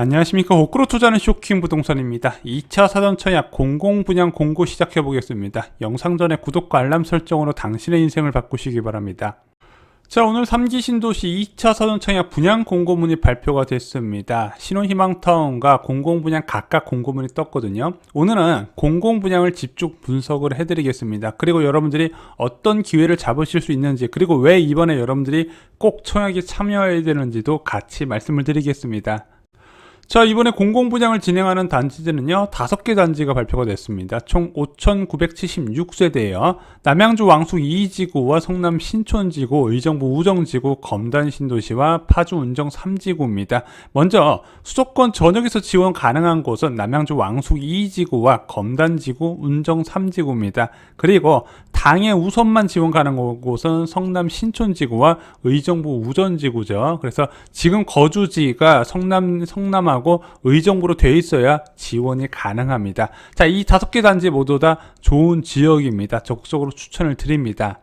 안녕하십니까. 호크로 투자는 쇼킹 부동산입니다. 2차 사전청약 공공분양 공고 시작해 보겠습니다. 영상 전에 구독과 알람 설정으로 당신의 인생을 바꾸시기 바랍니다. 자, 오늘 3기 신도시 2차 사전청약 분양 공고문이 발표가 됐습니다. 신혼희망타운과 공공분양 각각 공고문이 떴거든요. 오늘은 공공분양을 집중 분석을 해드리겠습니다. 그리고 여러분들이 어떤 기회를 잡으실 수 있는지, 그리고 왜 이번에 여러분들이 꼭 청약에 참여해야 되는지도 같이 말씀을 드리겠습니다. 자, 이번에 공공분양을 진행하는 단지들은요 5개 단지가 발표가 됐습니다. 총 5,976세대예요. 남양주 왕숙 2지구와 성남 신촌지구, 의정부 우정지구, 검단 신도시와 파주 운정 3지구입니다. 먼저 수도권 전역에서 지원 가능한 곳은 남양주 왕숙 2지구와 검단지구, 운정 3지구입니다. 그리고 당해 우선만 지원 가능한 곳은 성남 신촌지구와 의정부 우전지구죠. 그래서 지금 거주지가 성남하고 의정부로 돼 있어야 지원이 가능합니다. 자, 이 5개 단지 모두 다 좋은 지역입니다. 적극적으로 추천을 드립니다.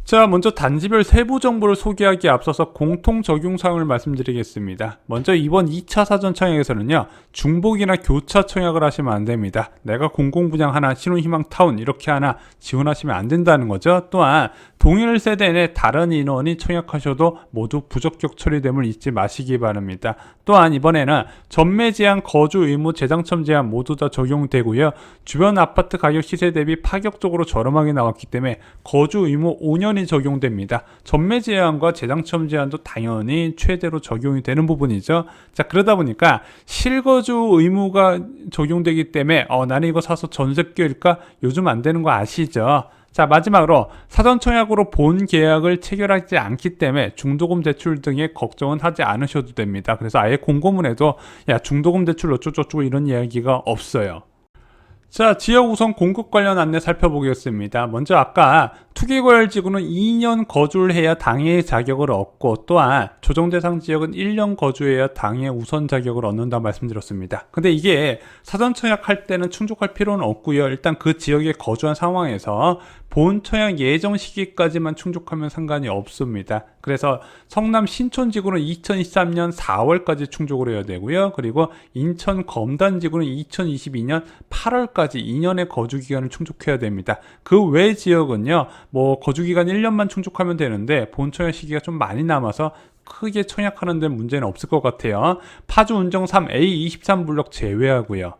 자, 먼저 단지별 세부 정보를 소개하기에 앞서서 공통 적용 사항을 말씀드리겠습니다. 먼저 이번 2차 사전 청약에서는요 중복이나 교차 청약을 하시면 안 됩니다. 내가 공공분양 하나, 신혼희망타운 이렇게 하나 지원하시면 안 된다는 거죠. 또한 동일 세대 내 다른 인원이 청약하셔도 모두 부적격 처리됨을 잊지 마시기 바랍니다. 또한 이번에는 전매 제한, 거주 의무, 재당첨 제한 모두 다 적용되고요. 주변 아파트 가격 시세 대비 파격적으로 저렴하게 나왔기 때문에 거주 의무 5년이 적용됩니다. 전매 제한과 재당첨 제한도 당연히 최대로 적용이 되는 부분이죠. 자, 그러다 보니까 실거주 의무가 적용되기 때문에 나는 이거 사서 전세 끼울까? 요즘 안 되는 거 아시죠? 자, 마지막으로 사전 청약으로 본 계약을 체결하지 않기 때문에 중도금 대출 등의 걱정은 하지 않으셔도 됩니다. 그래서 아예 공고문에도 야, 중도금 대출 어쩌고저쩌고 이런 이야기가 없어요. 자, 지역 우선 공급 관련 안내 살펴보겠습니다. 먼저 아까 투기과열지구는 2년 거주를 해야 당해 자격을 얻고, 또한 조정대상 지역은 1년 거주해야 당해 우선 자격을 얻는다 말씀드렸습니다. 근데 이게 사전 청약할 때는 충족할 필요는 없고요. 일단 그 지역에 거주한 상황에서 본 청약 예정 시기까지만 충족하면 상관이 없습니다. 그래서 성남 신촌지구는 2023년 4월까지 충족을 해야 되고요. 그리고 인천 검단지구는 2022년 8월까지 2년의 거주기간을 충족해야 됩니다. 그 외 지역은요 거주기간 1년만 충족하면 되는데 본 청약 시기가 좀 많이 남아서 크게 청약하는 데 문제는 없을 것 같아요. 파주 운정 3 A23블럭 제외하고요.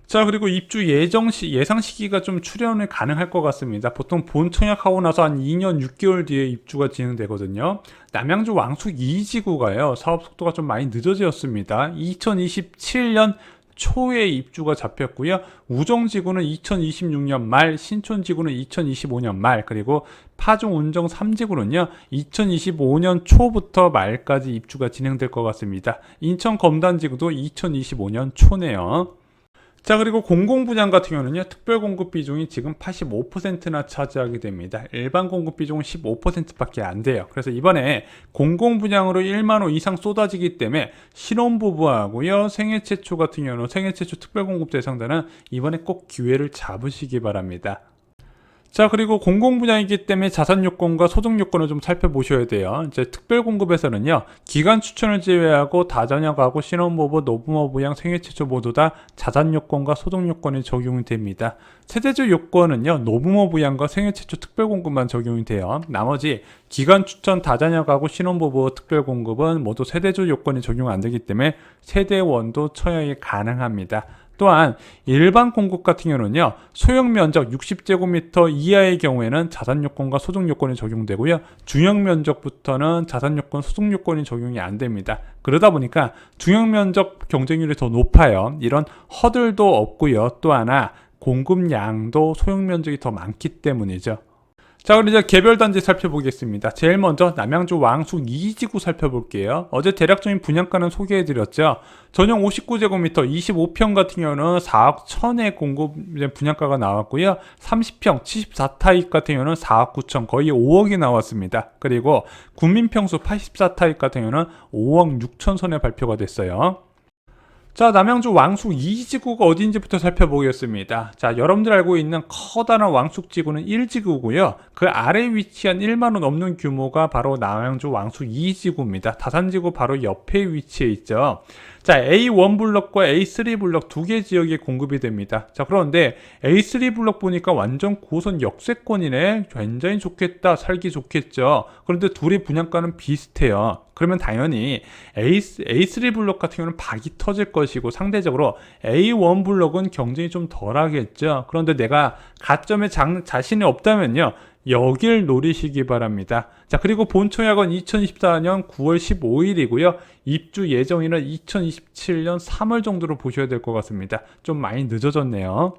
자, 그리고 입주 예상 시기가 좀 추론이 가능할 것 같습니다. 보통 본 청약하고 나서 한 2년 6개월 뒤에 입주가 진행되거든요. 남양주 왕숙 2지구가요 사업 속도가 좀 많이 늦어졌습니다. 2027년 초에 입주가 잡혔고요. 우정지구는 2026년 말, 신촌지구는 2025년 말, 그리고 파중 운정 3지구는요 2025년 초부터 말까지 입주가 진행될 것 같습니다. 인천 검단지구도 2025년 초네요. 자, 그리고 공공분양 같은 경우는요 특별 공급 비중이 지금 85%나 차지하게 됩니다. 일반 공급 비중은 15%밖에 안 돼요. 그래서 이번에 공공분양으로 1만 호 이상 쏟아지기 때문에 신혼부부하고요 생애 최초 같은 경우는 생애 최초 특별 공급 대상자는 이번에 꼭 기회를 잡으시기 바랍니다. 자, 그리고 공공분양이기 때문에 자산 요건과 소득 요건을 좀 살펴보셔야 돼요. 이제 특별 공급에서는요 기간 추천을 제외하고 다자녀 가구, 신혼부부, 노부모 부양, 생애 최초 모두 다 자산 요건과 소득 요건이 적용이 됩니다. 세대주 요건은요 노부모 부양과 생애 최초 특별 공급만 적용이 돼요. 나머지 기간 추천, 다자녀 가구, 신혼부부 특별 공급은 모두 세대주 요건이 적용 안 되기 때문에 세대원도 청약이 가능합니다. 또한 일반 공급 같은 경우는요 소형 면적 60제곱미터 이하의 경우에는 자산 요건과 소득 요건이 적용되고요, 중형 면적부터는 자산 요건, 소득 요건이 적용이 안 됩니다. 그러다 보니까 중형 면적 경쟁률이 더 높아요. 이런 허들도 없고요. 또 하나 공급량도 소형 면적이 더 많기 때문이죠. 자, 그럼 이제 개별 단지 살펴보겠습니다. 제일 먼저 남양주 왕숙 2지구 살펴볼게요. 어제 대략적인 분양가는 소개해드렸죠. 전용 59제곱미터 25평 같은 경우는 4억 1천에 공급 분양가가 나왔고요. 30평 74타입 같은 경우는 4억 9천, 거의 5억이 나왔습니다. 그리고 국민평수 84타입 같은 경우는 5억 6천 선에 발표가 됐어요. 자, 남양주 왕숙 2지구가 어디인지부터 살펴보겠습니다. 자, 여러분들 알고 있는 커다란 왕숙지구는 1지구고요. 그 아래에 위치한 1만원 넘는 규모가 바로 남양주 왕숙 2지구입니다. 다산지구 바로 옆에 위치해 있죠. 자, A1 블럭과 A3 블럭 두 개 지역에 공급이 됩니다. 자, 그런데 A3 블럭 보니까 완전 9호선 역세권이네. 굉장히 좋겠다. 살기 좋겠죠. 그런데 둘의 분양가는 비슷해요. 그러면 당연히 A3 블럭 같은 경우는 박이 터질 것이고 상대적으로 A1 블럭은 경쟁이 좀 덜하겠죠. 그런데 내가 가점에 자신이 없다면요. 여길 노리시기 바랍니다. 자, 그리고 본청약은 2024년 9월 15일이고요. 입주 예정일은 2027년 3월 정도로 보셔야 될 것 같습니다. 좀 많이 늦어졌네요.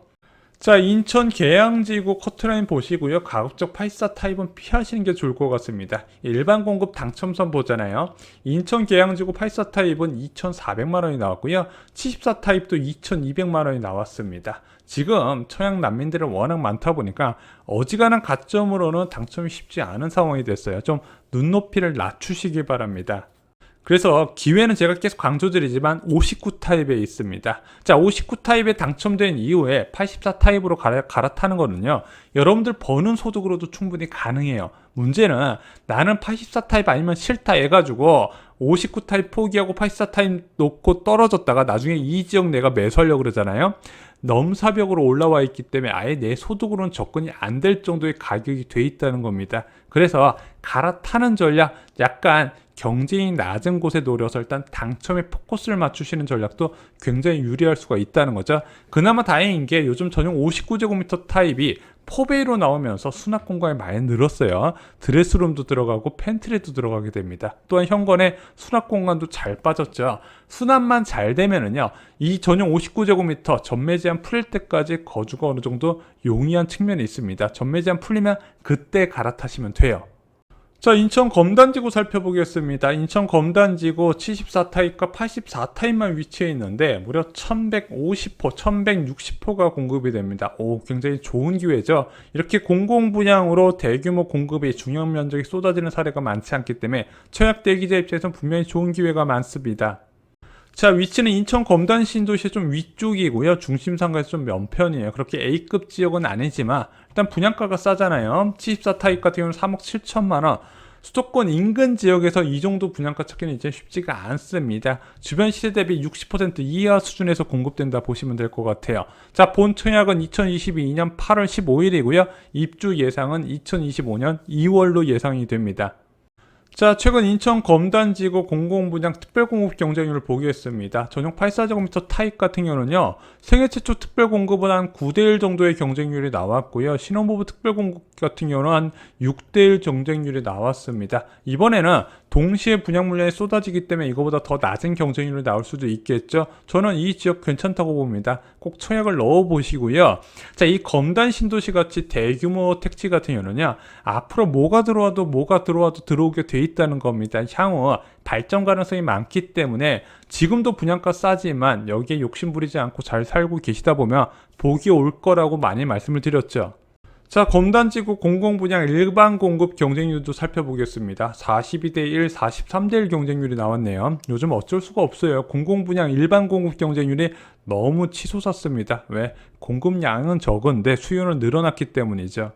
자, 인천 계양지구 커트라인 보시고요. 가급적 84 타입은 피하시는 게 좋을 것 같습니다. 일반 공급 당첨선 보잖아요. 인천 계양지구 84 타입은 2,400만 원이 나왔고요. 74 타입도 2,200만 원이 나왔습니다. 지금 청약 난민들은 워낙 많다 보니까 어지간한 가점으로는 당첨이 쉽지 않은 상황이 됐어요. 좀 눈높이를 낮추시기 바랍니다. 그래서 기회는 제가 계속 강조드리지만 59 타입에 있습니다. 자, 59 타입에 당첨된 이후에 84 타입으로 갈아타는 거는요, 여러분들 버는 소득으로도 충분히 가능해요. 문제는 나는 84 타입 아니면 싫다 해가지고 59 타입 포기하고 84 타입 놓고 떨어졌다가 나중에 이 지역 내가 매수하려고 그러잖아요. 넘사벽으로 올라와 있기 때문에 아예 내 소득으로는 접근이 안 될 정도의 가격이 돼 있다는 겁니다. 그래서 갈아타는 전략, 약간 경쟁이 낮은 곳에 노려서 일단 당첨에 포커스를 맞추시는 전략도 굉장히 유리할 수가 있다는 거죠. 그나마 다행인 게 요즘 전용 59제곱미터 타입이 포베이로 나오면서 수납 공간이 많이 늘었어요. 드레스룸도 들어가고 팬트리도 들어가게 됩니다. 또한 현관에 수납 공간도 잘 빠졌죠. 수납만 잘 되면은요, 이 전용 59제곱미터 전매 제한 풀릴 때까지 거주가 어느 정도 용이한 측면이 있습니다. 전매 제한 풀리면 그때 갈아타시면 돼요. 자, 인천 검단지구 살펴보겠습니다. 인천 검단지구 74 타입과 84 타입만 위치해 있는데 무려 1150호, 1160호가 공급이 됩니다. 오, 굉장히 좋은 기회죠. 이렇게 공공분양으로 대규모 공급이 중형 면적이 쏟아지는 사례가 많지 않기 때문에 청약 대기자 입장에서는 분명히 좋은 기회가 많습니다. 자, 위치는 인천 검단 신도시의 좀 위쪽이고요. 중심 상가에서 좀 면편이에요. 그렇게 A급 지역은 아니지만 일단 분양가가 싸잖아요. 74 타입 같은 경우는 3억 7천만 원. 수도권 인근 지역에서 이 정도 분양가 찾기는 이제 쉽지가 않습니다. 주변 시세 대비 60% 이하 수준에서 공급된다 보시면 될 것 같아요. 자, 본 청약은 2022년 8월 15일이고요. 입주 예상은 2025년 2월로 예상이 됩니다. 자, 최근 인천 검단지구 공공분양 특별공급 경쟁률을 보겠습니다. 전용 84제곱미터 타입 같은 경우는요, 생애 최초 특별공급은 한 9대1 정도의 경쟁률이 나왔고요. 신혼부부 특별공급 같은 경우는 한 6대1 경쟁률이 나왔습니다. 이번에는 동시에 분양 물량이 쏟아지기 때문에 이거보다 더 낮은 경쟁률이 나올 수도 있겠죠. 저는 이 지역 괜찮다고 봅니다. 꼭 청약을 넣어 보시고요. 자, 이 검단 신도시 같이 대규모 택지 같은 경우는요, 앞으로 뭐가 들어와도 들어오게 돼 있다는 겁니다. 향후 발전 가능성이 많기 때문에 지금도 분양가 싸지만 여기에 욕심 부리지 않고 잘 살고 계시다 보면 복이 올 거라고 많이 말씀을 드렸죠. 자, 검단지구 공공분양 일반 공급 경쟁률도 살펴보겠습니다. 42대1, 43대1 경쟁률이 나왔네요. 요즘 어쩔 수가 없어요. 공공분양 일반 공급 경쟁률이 너무 치솟았습니다. 왜? 공급량은 적은데 수요는 늘어났기 때문이죠.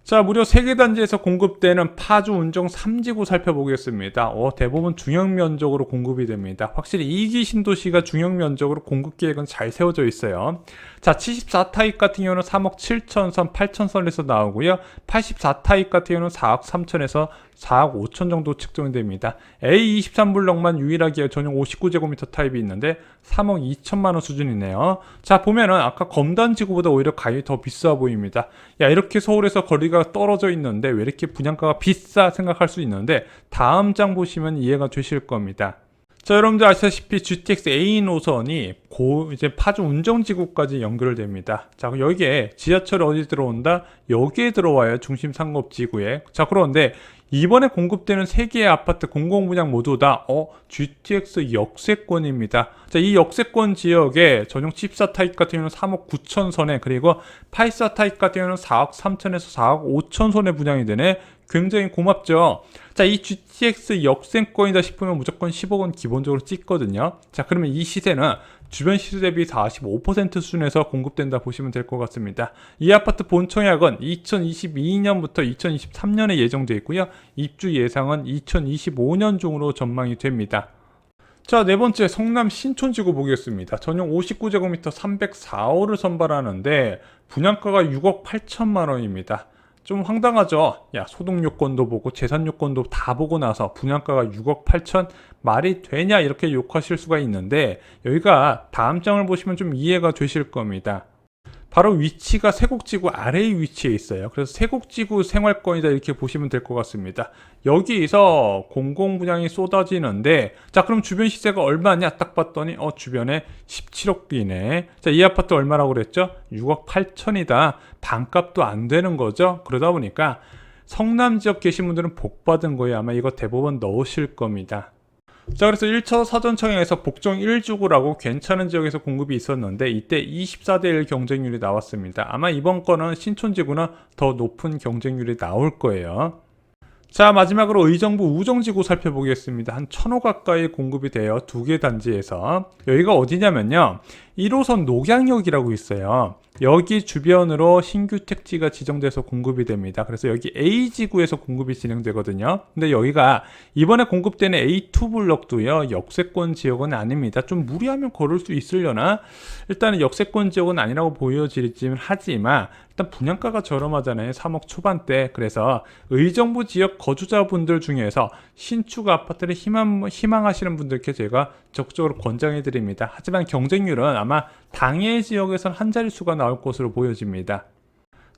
자, 무려 3개 단지에서 공급되는 파주 운정 3지구 살펴보겠습니다. 대부분 중형 면적으로 공급이 됩니다. 확실히 2기 신도시가 중형 면적으로 공급 계획은 잘 세워져 있어요. 자, 74 타입 같은 경우는 3억 7천선, 8천선에서 나오고요. 84 타입 같은 경우는 4억 3천에서 4억 5천 정도 측정이 됩니다. A23 블럭만 유일하게 전용 59제곱미터 타입이 있는데 3억 2천만 원 수준이네요. 자, 보면은 아까 검단지구보다 오히려 가격이 더 비싸 보입니다. 야, 이렇게 서울에서 거리가 떨어져 있는데 왜 이렇게 분양가가 비싸 생각할 수 있는데 다음 장 보시면 이해가 되실 겁니다. 자, 여러분들 아시다시피 GTX A 노선이 이제 파주 운정지구까지 연결됩니다. 자, 여기에 지하철이 어디 들어온다? 여기에 들어와요. 중심 상업지구에. 자, 그런데 이번에 공급되는 3개의 아파트 공공분양 모두 다 GTX 역세권입니다. 자, 이 역세권 지역에 전용 74 타입 같은 경우는 3억 9천 선에, 그리고 84 타입 같은 경우는 4억 3천에서 4억 5천 선에 분양이 되네. 굉장히 고맙죠. 자, 이 GTX 역세권이다 싶으면 무조건 10억은 기본적으로 찍거든요. 자, 그러면 이 시세는 주변 시세 대비 45% 수준에서 공급된다 보시면 될 것 같습니다. 이 아파트 본청약은 2022년부터 2023년에 예정되어 있고요. 입주 예상은 2025년 중으로 전망이 됩니다. 자, 네 번째 성남 신촌지구 보겠습니다. 전용 59제곱미터 304호를 선발하는데 분양가가 6억 8천만 원입니다. 좀 황당하죠? 야, 소득 요건도 보고 재산 요건도 다 보고 나서 분양가가 6억 8천 말이 되냐 이렇게 욕하실 수가 있는데 여기가 다음 장을 보시면 좀 이해가 되실 겁니다. 바로 위치가 세곡지구 아래에 위치해 있어요. 그래서 세곡지구 생활권이다 이렇게 보시면 될 것 같습니다. 여기서 공공분양이 쏟아지는데 자, 그럼 주변 시세가 얼마냐 딱 봤더니 주변에 17억이네. 자, 이 아파트 얼마라고 그랬죠? 6억 8천이다. 반값도 안 되는 거죠. 그러다 보니까 성남 지역 계신 분들은 복 받은 거예요. 아마 이거 대법원 넣으실 겁니다. 자, 그래서 1차 사전청약에서 복정 1주구라고 괜찮은 지역에서 공급이 있었는데 이때 24대 1 경쟁률이 나왔습니다. 아마 이번 건은 신촌지구는 더 높은 경쟁률이 나올 거예요. 자, 마지막으로 의정부 우정지구 살펴보겠습니다. 한 1,000호 가까이 공급이 돼요. 두 개 단지에서. 여기가 어디냐면요, 1호선 녹양역이라고 있어요. 여기 주변으로 신규 택지가 지정돼서 공급이 됩니다. 그래서 여기 A지구에서 공급이 진행되거든요. 근데 여기가 이번에 공급되는 A2 블럭도요, 역세권 지역은 아닙니다. 좀 무리하면 걸을 수 있으려나? 일단은 역세권 지역은 아니라고 보여지긴 하지만 일단 분양가가 저렴하잖아요. 3억 초반대. 그래서 의정부 지역 거주자분들 중에서 신축 아파트를 희망하시는 분들께 제가 적극적으로 권장해 드립니다. 하지만 경쟁률은 아마 당해 지역에선 한 자릿수가 나올 것으로 보여집니다.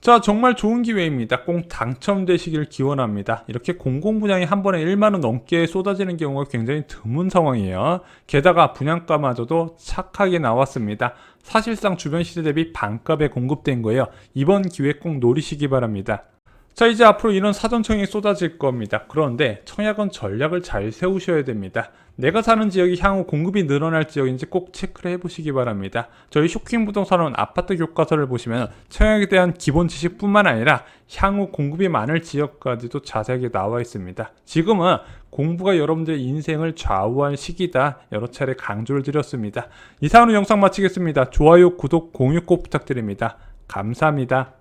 자, 정말 좋은 기회입니다. 꼭 당첨되시길 기원합니다. 이렇게 공공분양이 한 번에 1만원 넘게 쏟아지는 경우가 굉장히 드문 상황이에요. 게다가 분양가마저도 착하게 나왔습니다. 사실상 주변 시세 대비 반값에 공급된 거예요. 이번 기회 꼭 노리시기 바랍니다. 자, 이제 앞으로 이런 사전청약이 쏟아질 겁니다. 그런데 청약은 전략을 잘 세우셔야 됩니다. 내가 사는 지역이 향후 공급이 늘어날 지역인지 꼭 체크를 해보시기 바랍니다. 저희 쇼킹부동산은 아파트 교과서를 보시면 청약에 대한 기본 지식뿐만 아니라 향후 공급이 많을 지역까지도 자세하게 나와 있습니다. 지금은 공부가 여러분들의 인생을 좌우할 시기다, 여러 차례 강조를 드렸습니다. 이상으로 영상 마치겠습니다. 좋아요, 구독, 공유 꼭 부탁드립니다. 감사합니다.